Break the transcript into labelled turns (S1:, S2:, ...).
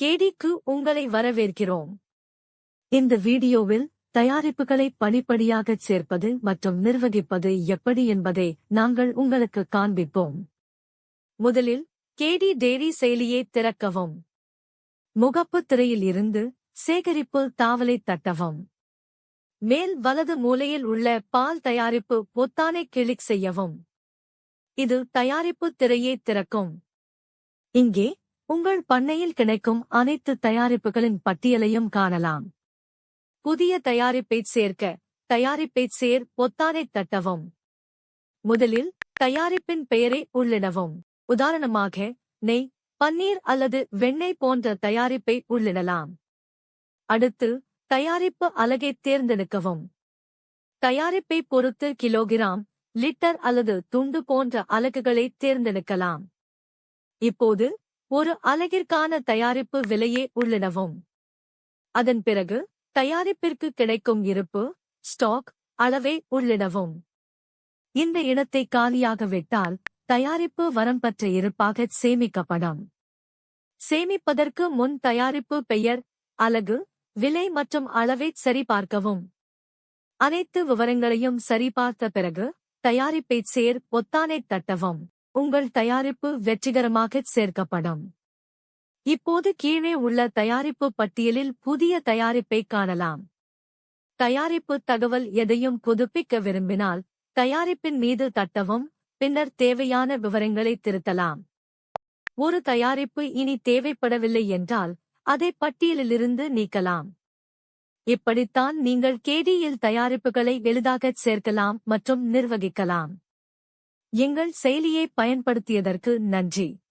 S1: கேடிக்கு உங்களை வரவேற்கிறோம். இந்த வீடியோவில் தயாரிப்புகளை படிப்படியாகச் சேர்ப்பது மற்றும் நிர்வகிப்பது எப்படி என்பதை நாங்கள் உங்களுக்கு காண்பிப்போம். முதலில் கேடி டெய்ரி செயலியை திறக்கவும். முகப்புத் திரையில் இருந்து சேகரிப்பு தாவலை தட்டவும். மேல் வலது மூலையில் உள்ள பால் தயாரிப்பு பொத்தானை கிளிக் செய்யவும். இது தயாரிப்பு திரையை திறக்கும். இங்கே உங்கள் பண்ணையில் கிடைக்கும் அனைத்து தயாரிப்புகளின் பட்டியலையும் காணலாம். புதிய தயாரிப்பைச் சேர்க்க தயாரிப்பைச் சேர் பொத்தானைத் தட்டவும். முதலில் தயாரிப்பின் பெயரை உள்ளிடவும். உதாரணமாக நெய், பன்னீர் அல்லது வெண்ணெய் போன்ற தயாரிப்பை உள்ளிடலாம். அடுத்து தயாரிப்பு அலகைத் தேர்ந்தெடுக்கவும். தயாரிப்பை பொறுத்து கிலோகிராம், லிட்டர் அல்லது துண்டு போன்ற அலகுகளைத் தேர்ந்தெடுக்கலாம். இப்போது ஒரு அலகிற்கான தயாரிப்பு விலையை உள்ளிடவும். அதன் பிறகு தயாரிப்பிற்கு கிடைக்கும் இருப்பு, ஸ்டாக், அளவை உள்ளிடவும். இந்த இடத்தை காலியாக விட்டால் தயாரிப்பு வரம்பற்ற இருப்பாகச் சேமிக்கப்படும். சேமிப்பதற்கு முன் தயாரிப்பு பெயர், அலகு, விலை மற்றும் அளவைச் சரிபார்க்கவும். அனைத்து விவரங்களையும் சரிபார்த்த பிறகு தயாரிப்பைச் சேர் பொத்தானைத் தட்டவும். உங்கள் தயாரிப்பு வெற்றிகரமாகச் சேர்க்கப்படும். இப்போது கீழே உள்ள தயாரிப்பு பட்டியலில் புதிய தயாரிப்பைக் காணலாம். தயாரிப்பு தகவல் எதையும் புதுப்பிக்க விரும்பினால் தயாரிப்பின் மீது தட்டவும், பின்னர் தேவையான விவரங்களை திருத்தலாம். ஒரு தயாரிப்பு இனி தேவைப்படவில்லை என்றால் அதை பட்டியலிலிருந்து நீக்கலாம். இப்படித்தான் நீங்கள் கேடியில் தயாரிப்புகளை எளிதாகச் சேர்க்கலாம் மற்றும் நிர்வகிக்கலாம். எங்கள் செயலியை பயன்படுத்தியதற்கு நன்றி.